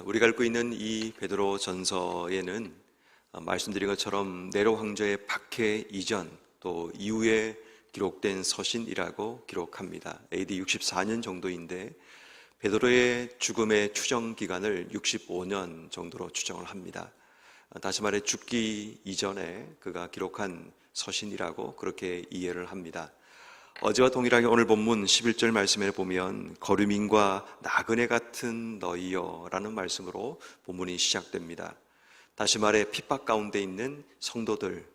우리가 읽고 있는 이 베드로 전서에는 말씀드린 것처럼 네로 황제의 박해 이전 또 이후에 기록된 서신이라고 기록합니다. AD 64년 정도인데 베드로의 죽음의 추정 기간을 65년 정도로 추정을 합니다. 다시 말해 죽기 이전에 그가 기록한 서신이라고 그렇게 이해를 합니다. 어제와 동일하게 오늘 본문 11절 말씀에 보면 거류민과 나그네 같은 너희여 라는 말씀으로 본문이 시작됩니다. 다시 말해 핍박 가운데 있는 성도들,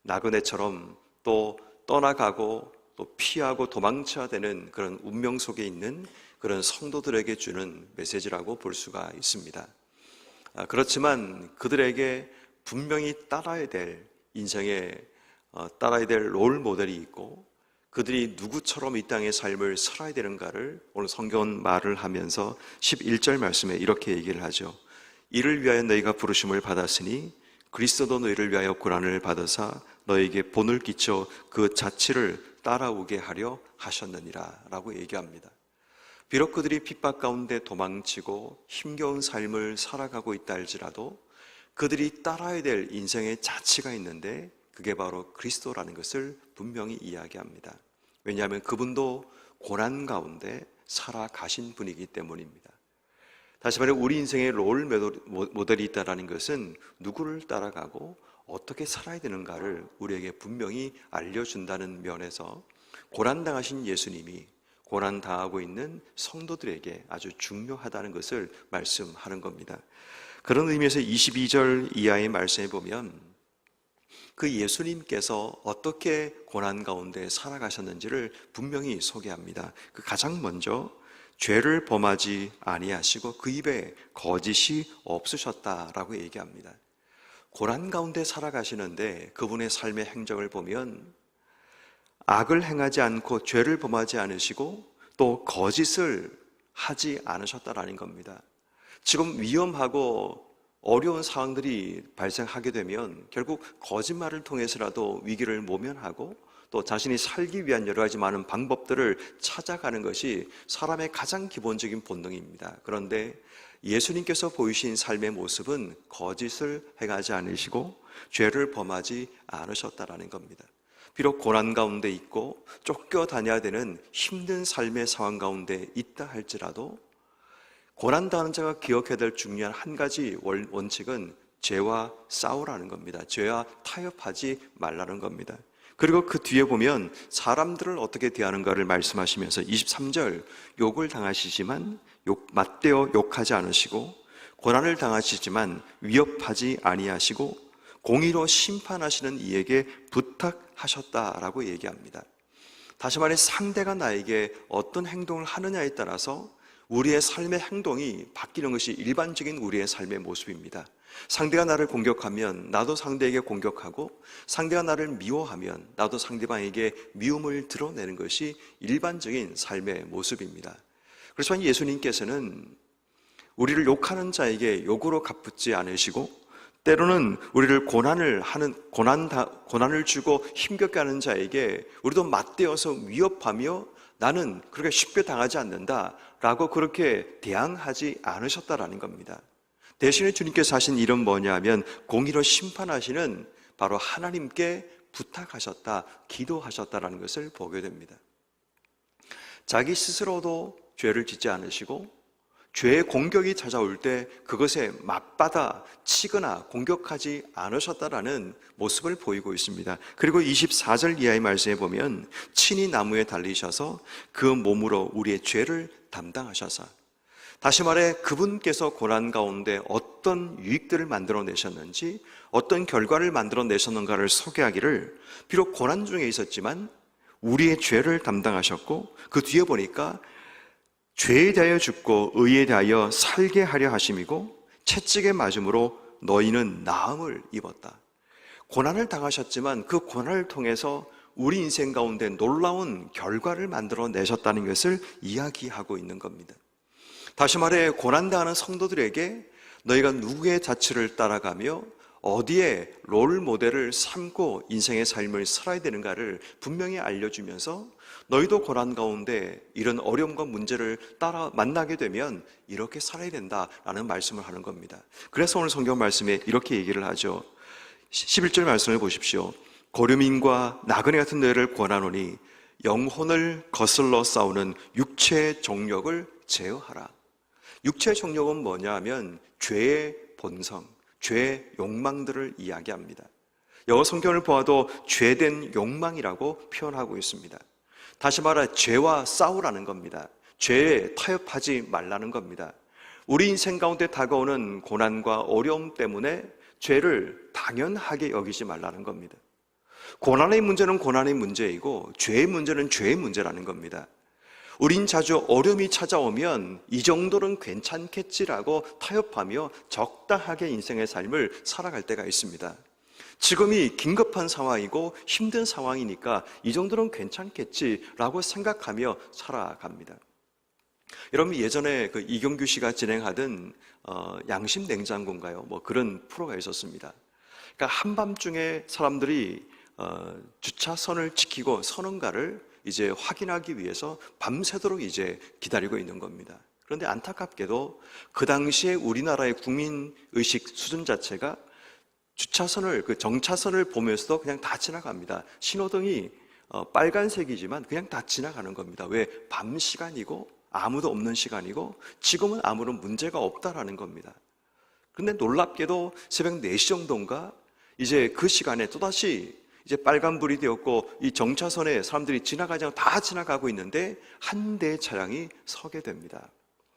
나그네처럼 또 떠나가고 또 피하고 도망쳐야 되는 그런 운명 속에 있는 그런 성도들에게 주는 메시지라고 볼 수가 있습니다. 그렇지만 그들에게 분명히 따라야 될 인생에 따라야 될 롤 모델이 있고 그들이 누구처럼 이 땅의 삶을 살아야 되는가를 오늘 성경은 말을 하면서 11절 말씀에 이렇게 얘기를 하죠. 이를 위하여 너희가 부르심을 받았으니 그리스도도 너희를 위하여 고난을 받으사 너희에게 본을 끼쳐 그 자취를 따라오게 하려 하셨느니라 라고 얘기합니다. 비록 그들이 핍박 가운데 도망치고 힘겨운 삶을 살아가고 있다 할지라도 그들이 따라야 될 인생의 자취가 있는데 그게 바로 그리스도라는 것을 분명히 이야기합니다. 왜냐하면 그분도 고난 가운데 살아가신 분이기 때문입니다. 다시 말해 우리 인생의 롤 모델이 있다는 것은 누구를 따라가고 어떻게 살아야 되는가를 우리에게 분명히 알려준다는 면에서 고난당하신 예수님이 고난당하고 있는 성도들에게 아주 중요하다는 것을 말씀하는 겁니다. 그런 의미에서 22절 이하의 말씀에 보면 그 예수님께서 어떻게 고난 가운데 살아가셨는지를 분명히 소개합니다. 그 가장 먼저 죄를 범하지 아니하시고 그 입에 거짓이 없으셨다라고 얘기합니다. 고난 가운데 살아가시는데 그분의 삶의 행적을 보면 악을 행하지 않고 죄를 범하지 않으시고 또 거짓을 하지 않으셨다라는 겁니다. 지금 위험하고 어려운 상황들이 발생하게 되면 결국 거짓말을 통해서라도 위기를 모면하고 또 자신이 살기 위한 여러 가지 많은 방법들을 찾아가는 것이 사람의 가장 기본적인 본능입니다. 그런데 예수님께서 보이신 삶의 모습은 거짓을 행하지 않으시고 죄를 범하지 않으셨다라는 겁니다. 비록 고난 가운데 있고 쫓겨다녀야 되는 힘든 삶의 상황 가운데 있다 할지라도 고난당하는 자가 기억해야 될 중요한 한 가지 원칙은 죄와 싸우라는 겁니다. 죄와 타협하지 말라는 겁니다. 그리고 그 뒤에 보면 사람들을 어떻게 대하는가를 말씀하시면서 23절 욕을 당하시지만 맞대어 욕하지 않으시고 고난을 당하시지만 위협하지 아니하시고 공의로 심판하시는 이에게 부탁하셨다라고 얘기합니다. 다시 말해 상대가 나에게 어떤 행동을 하느냐에 따라서 우리의 삶의 행동이 바뀌는 것이 일반적인 우리의 삶의 모습입니다. 상대가 나를 공격하면 나도 상대에게 공격하고 상대가 나를 미워하면 나도 상대방에게 미움을 드러내는 것이 일반적인 삶의 모습입니다. 그렇지만 예수님께서는 우리를 욕하는 자에게 욕으로 갚지 않으시고 때로는 우리를 고난을 주고 힘겹게 하는 자에게 우리도 맞대어서 위협하며 나는 그렇게 쉽게 당하지 않는다라고 그렇게 대항하지 않으셨다라는 겁니다. 대신에 주님께서 하신 일은 뭐냐 하면 공의로 심판하시는 바로 하나님께 부탁하셨다, 기도하셨다라는 것을 보게 됩니다. 자기 스스로도 죄를 짓지 않으시고 죄의 공격이 찾아올 때 그것에 맞받아 치거나 공격하지 않으셨다라는 모습을 보이고 있습니다. 그리고 24절 이하의 말씀에 보면 친히 나무에 달리셔서 그 몸으로 우리의 죄를 담당하셔서 다시 말해 그분께서 고난 가운데 어떤 유익들을 만들어내셨는지 어떤 결과를 만들어내셨는가를 소개하기를 비록 고난 중에 있었지만 우리의 죄를 담당하셨고 그 뒤에 보니까 죄에 대하여 죽고 의에 대하여 살게 하려 하심이고 채찍에 맞음으로 너희는 나음을 입었다. 고난을 당하셨지만 그 고난을 통해서 우리 인생 가운데 놀라운 결과를 만들어내셨다는 것을 이야기하고 있는 겁니다. 다시 말해 고난당하는 성도들에게 너희가 누구의 자취를 따라가며 어디에 롤 모델을 삼고 인생의 삶을 살아야 되는가를 분명히 알려주면서 너희도 고난 가운데 이런 어려움과 문제를 따라 만나게 되면 이렇게 살아야 된다라는 말씀을 하는 겁니다. 그래서 오늘 성경 말씀에 이렇게 얘기를 하죠. 11절 말씀을 보십시오. 고름인과 나그네 같은 너희를 권하노니 영혼을 거슬러 싸우는 육체의 정욕을 제어하라. 육체의 정욕은 뭐냐 하면 죄의 본성, 죄의 욕망들을 이야기합니다. 영어 성경을 보아도 죄된 욕망이라고 표현하고 있습니다. 다시 말해 죄와 싸우라는 겁니다. 죄에 타협하지 말라는 겁니다. 우리 인생 가운데 다가오는 고난과 어려움 때문에 죄를 당연하게 여기지 말라는 겁니다. 고난의 문제는 고난의 문제이고 죄의 문제는 죄의 문제라는 겁니다. 우린 자주 어려움이 찾아오면 이 정도는 괜찮겠지라고 타협하며 적당하게 인생의 삶을 살아갈 때가 있습니다. 지금이 긴급한 상황이고 힘든 상황이니까 이 정도는 괜찮겠지라고 생각하며 살아갑니다. 여러분, 예전에 그 이경규 씨가 진행하던 양심 냉장고인가요? 뭐 그런 프로가 있었습니다. 그러니까 한밤중에 사람들이 주차선을 지키고 서는가를 이제 확인하기 위해서 밤새도록 이제 기다리고 있는 겁니다. 그런데 안타깝게도 그 당시에 우리나라의 국민 의식 수준 자체가 주차선을, 그 정차선을 보면서도 그냥 다 지나갑니다. 신호등이 빨간색이지만 그냥 다 지나가는 겁니다. 왜? 밤 시간이고 아무도 없는 시간이고 지금은 아무런 문제가 없다라는 겁니다. 그런데 놀랍게도 새벽 4시 정도인가 이제 그 시간에 또다시 이제 빨간불이 되었고 이 정차선에 사람들이 지나가지 않고 다 지나가고 있는데 한 대의 차량이 서게 됩니다.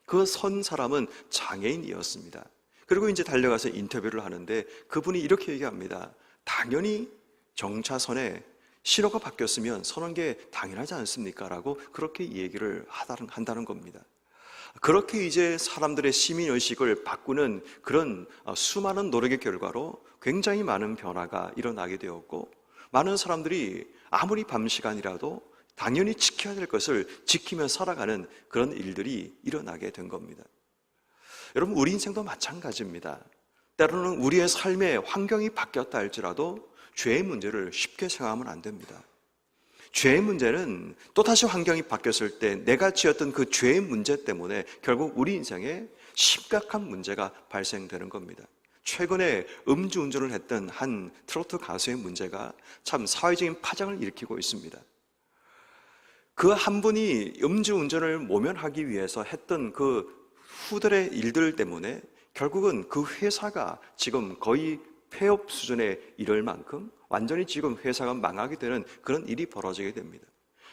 그 선 사람은 장애인이었습니다. 그리고 이제 달려가서 인터뷰를 하는데 그분이 이렇게 얘기합니다. 당연히 정차선에 신호가 바뀌었으면 서는 게 당연하지 않습니까? 라고 그렇게 얘기를 한다는 겁니다. 그렇게 이제 사람들의 시민의식을 바꾸는 그런 수많은 노력의 결과로 굉장히 많은 변화가 일어나게 되었고 많은 사람들이 아무리 밤 시간이라도 당연히 지켜야 될 것을 지키며 살아가는 그런 일들이 일어나게 된 겁니다. 여러분, 우리 인생도 마찬가지입니다. 때로는 우리의 삶의 환경이 바뀌었다 할지라도 죄의 문제를 쉽게 생각하면 안 됩니다. 죄의 문제는 또다시 환경이 바뀌었을 때 내가 지었던 그 죄의 문제 때문에 결국 우리 인생에 심각한 문제가 발생되는 겁니다. 최근에 음주운전을 했던 한 트로트 가수의 문제가 참 사회적인 파장을 일으키고 있습니다. 그 한 분이 음주운전을 모면하기 위해서 했던 그 후들의 일들 때문에 결국은 그 회사가 지금 거의 폐업 수준에 이를 만큼 완전히 지금 회사가 망하게 되는 그런 일이 벌어지게 됩니다.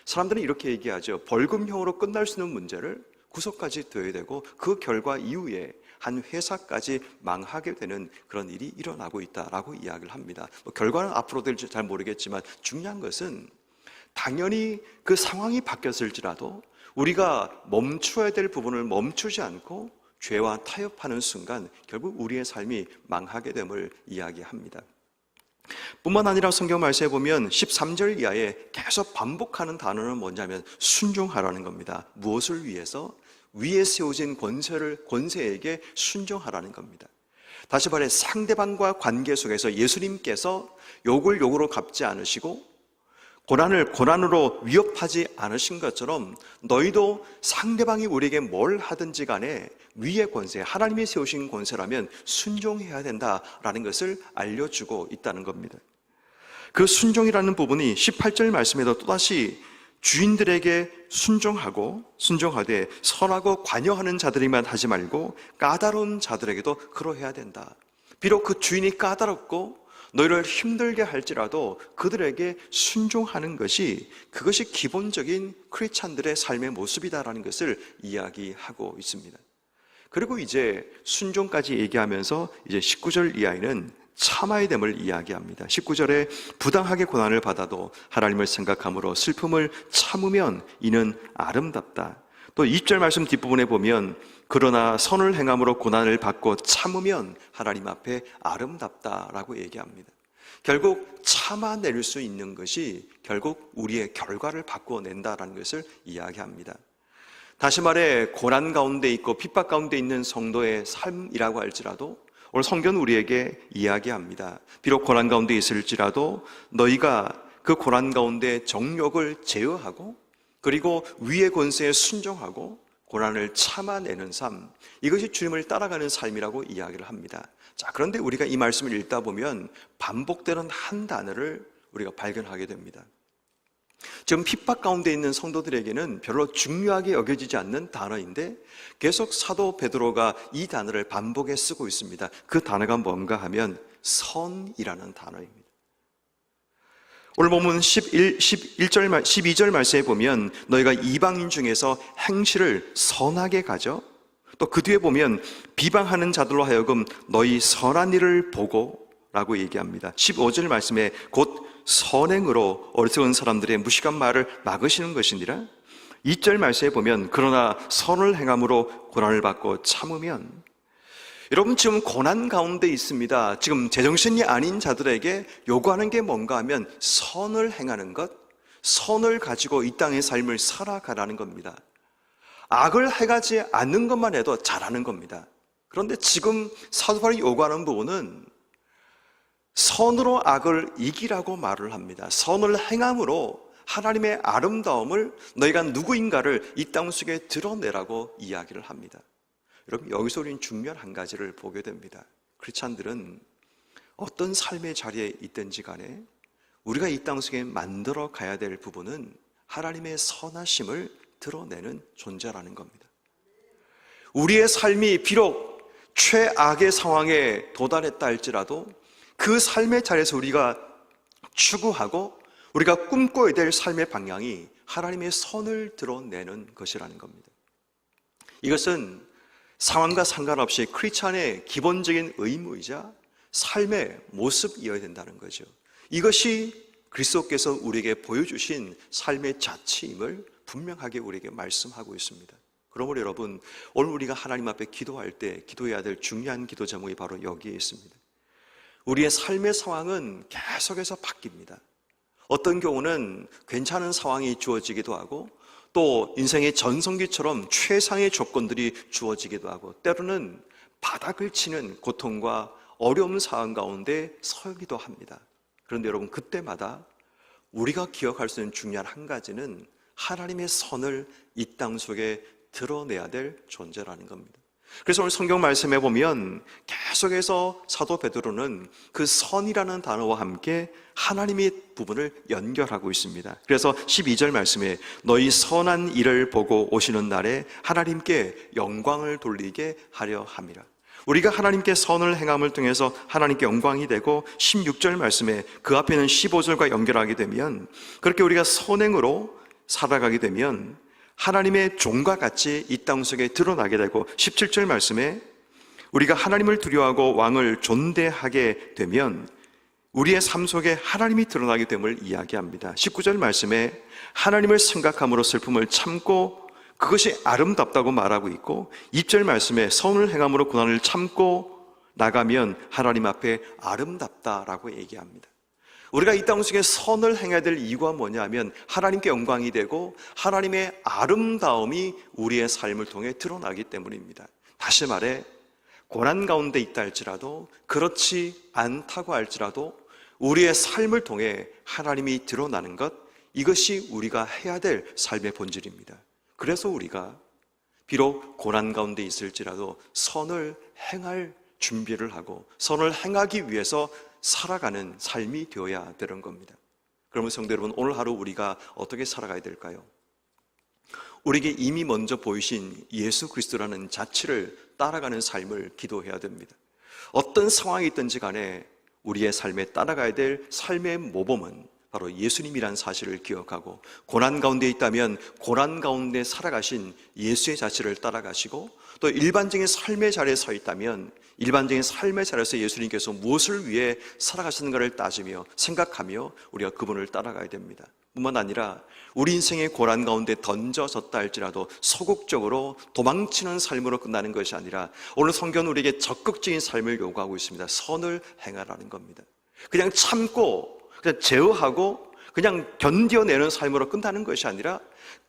사람들은 이렇게 얘기하죠. 벌금형으로 끝날 수 있는 문제를 구속까지 되어야 되고 그 결과 이후에 한 회사까지 망하게 되는 그런 일이 일어나고 있다라고 이야기를 합니다. 결과는 앞으로 될지 잘 모르겠지만 중요한 것은 당연히 그 상황이 바뀌었을지라도 우리가 멈춰야 될 부분을 멈추지 않고 죄와 타협하는 순간 결국 우리의 삶이 망하게 됨을 이야기합니다. 뿐만 아니라 성경 말씀에 보면 13절 이하에 계속 반복하는 단어는 뭐냐면 순종하라는 겁니다. 무엇을 위해서? 위에 세워진 권세에게 순종하라는 겁니다. 다시 말해 상대방과 관계 속에서 예수님께서 욕을 욕으로 갚지 않으시고 고난을 고난으로 위협하지 않으신 것처럼 너희도 상대방이 우리에게 뭘 하든지 간에 위의 권세, 하나님이 세우신 권세라면 순종해야 된다라는 것을 알려주고 있다는 겁니다. 그 순종이라는 부분이 18절 말씀에도 또다시 주인들에게 순종하되 선하고 관여하는 자들이만 하지 말고 까다로운 자들에게도 그러해야 된다. 비록 그 주인이 까다롭고 너희를 힘들게 할지라도 그들에게 순종하는 그것이 기본적인 크리스찬들의 삶의 모습이다라는 것을 이야기하고 있습니다. 그리고 이제 순종까지 얘기하면서 이제 19절 이하에는 참아야 됨을 이야기합니다. 19절에 부당하게 고난을 받아도 하나님을 생각함으로 슬픔을 참으면 이는 아름답다. 또 20절 말씀 뒷부분에 보면 그러나 선을 행함으로 고난을 받고 참으면 하나님 앞에 아름답다라고 얘기합니다. 결국 참아낼 수 있는 것이 결국 우리의 결과를 바꿔낸다라는 것을 이야기합니다. 다시 말해 고난 가운데 있고 핍박 가운데 있는 성도의 삶이라고 할지라도 오늘 성경은 우리에게 이야기합니다. 비록 고난 가운데 있을지라도 너희가 그 고난 가운데 정욕을 제어하고 그리고 위의 권세에 순종하고 고난을 참아내는 삶, 이것이 주님을 따라가는 삶이라고 이야기를 합니다. 자, 그런데 우리가 이 말씀을 읽다 보면 반복되는 한 단어를 우리가 발견하게 됩니다. 지금 핍박 가운데 있는 성도들에게는 별로 중요하게 여겨지지 않는 단어인데 계속 사도 베드로가 이 단어를 반복해 쓰고 있습니다. 그 단어가 뭔가 하면 선이라는 단어입니다. 오늘 본문 12절 말씀에 보면 너희가 이방인 중에서 행실을 선하게 가져, 또 그 뒤에 보면 비방하는 자들로 하여금 너희 선한 일을 보고 라고 얘기합니다. 15절 말씀에 곧 선행으로 어리석은 사람들의 무식한 말을 막으시는 것이니라. 2절 말씀에 보면 그러나 선을 행함으로 고난을 받고 참으면, 여러분 지금 고난 가운데 있습니다. 지금 제정신이 아닌 자들에게 요구하는 게 뭔가 하면 선을 행하는 것, 선을 가지고 이 땅의 삶을 살아가라는 겁니다. 악을 해가지 않는 것만 해도 잘하는 겁니다. 그런데 지금 사도 바울이 요구하는 부분은 선으로 악을 이기라고 말을 합니다. 선을 행함으로 하나님의 아름다움을 너희가 누구인가를 이 땅 속에 드러내라고 이야기를 합니다. 여러분 여기서 우리는 중요한 한 가지를 보게 됩니다. 크리스찬들은 어떤 삶의 자리에 있든지 간에 우리가 이 땅 속에 만들어 가야 될 부분은 하나님의 선하심을 드러내는 존재라는 겁니다. 우리의 삶이 비록 최악의 상황에 도달했다 할지라도 그 삶의 자리에서 우리가 추구하고 우리가 꿈꿔야 될 삶의 방향이 하나님의 선을 드러내는 것이라는 겁니다. 이것은 상황과 상관없이 크리스찬의 기본적인 의무이자 삶의 모습이어야 된다는 거죠. 이것이 그리스도께서 우리에게 보여주신 삶의 자치임을 분명하게 우리에게 말씀하고 있습니다. 그러므로 여러분, 오늘 우리가 하나님 앞에 기도할 때 기도해야 될 중요한 기도 제목이 바로 여기에 있습니다. 우리의 삶의 상황은 계속해서 바뀝니다. 어떤 경우는 괜찮은 상황이 주어지기도 하고 또 인생의 전성기처럼 최상의 조건들이 주어지기도 하고 때로는 바닥을 치는 고통과 어려운 상황 가운데 서기도 합니다. 그런데 여러분 그때마다 우리가 기억할 수 있는 중요한 한 가지는 하나님의 선을 이 땅 속에 드러내야 될 존재라는 겁니다. 그래서 오늘 성경 말씀에 보면 계속해서 사도 베드로는 그 선이라는 단어와 함께 하나님의 부분을 연결하고 있습니다. 그래서 12절 말씀에 너희 선한 일을 보고 오시는 날에 하나님께 영광을 돌리게 하려 함이라. 우리가 하나님께 선을 행함을 통해서 하나님께 영광이 되고 16절 말씀에 그 앞에는 15절과 연결하게 되면 그렇게 우리가 선행으로 살아가게 되면 하나님의 종과 같이 이 땅 속에 드러나게 되고 17절 말씀에 우리가 하나님을 두려워하고 왕을 존대하게 되면 우리의 삶 속에 하나님이 드러나게 됨을 이야기합니다. 19절 말씀에 하나님을 생각함으로 슬픔을 참고 그것이 아름답다고 말하고 있고 20절 말씀에 선을 행함으로 고난을 참고 나가면 하나님 앞에 아름답다라고 얘기합니다. 우리가 이 땅 속에 선을 행해야 될 이유가 뭐냐면 하나님께 영광이 되고 하나님의 아름다움이 우리의 삶을 통해 드러나기 때문입니다. 다시 말해 고난 가운데 있다 할지라도 그렇지 않다고 할지라도 우리의 삶을 통해 하나님이 드러나는 것, 이것이 우리가 해야 될 삶의 본질입니다. 그래서 우리가 비록 고난 가운데 있을지라도 선을 행할 준비를 하고 선을 행하기 위해서 살아가는 삶이 되어야 되는 겁니다. 그러면 성도 여러분, 오늘 하루 우리가 어떻게 살아가야 될까요? 우리에게 이미 먼저 보이신 예수 그리스도라는 자체를 따라가는 삶을 기도해야 됩니다. 어떤 상황이 있든지 간에 우리의 삶에 따라가야 될 삶의 모범은 바로 예수님이란 사실을 기억하고 고난 가운데 있다면 고난 가운데 살아가신 예수의 자체를 따라가시고 또 일반적인 삶의 자리에 서 있다면 일반적인 삶의 자리에서 예수님께서 무엇을 위해 살아가시는가를 따지며 생각하며 우리가 그분을 따라가야 됩니다. 뿐만 아니라 우리 인생의 고난 가운데 던져졌다 할지라도 소극적으로 도망치는 삶으로 끝나는 것이 아니라 오늘 성경은 우리에게 적극적인 삶을 요구하고 있습니다. 선을 행하라는 겁니다. 그냥 참고 그냥 제어하고 그냥 견뎌내는 삶으로 끝나는 것이 아니라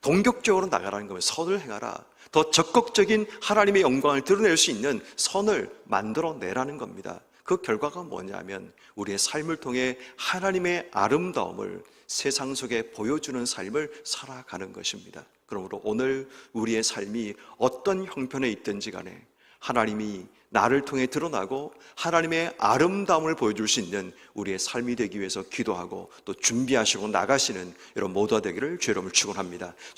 동격적으로 나가라는 겁니다. 선을 행하라. 더 적극적인 하나님의 영광을 드러낼 수 있는 선을 만들어내라는 겁니다. 그 결과가 뭐냐면 우리의 삶을 통해 하나님의 아름다움을 세상 속에 보여주는 삶을 살아가는 것입니다. 그러므로 오늘 우리의 삶이 어떤 형편에 있든지 간에 하나님이 나를 통해 드러나고 하나님의 아름다움을 보여줄 수 있는 우리의 삶이 되기 위해서 기도하고 또 준비하시고 나가시는 여러분 모두가 되기를 주의 이름으로 축원합니다.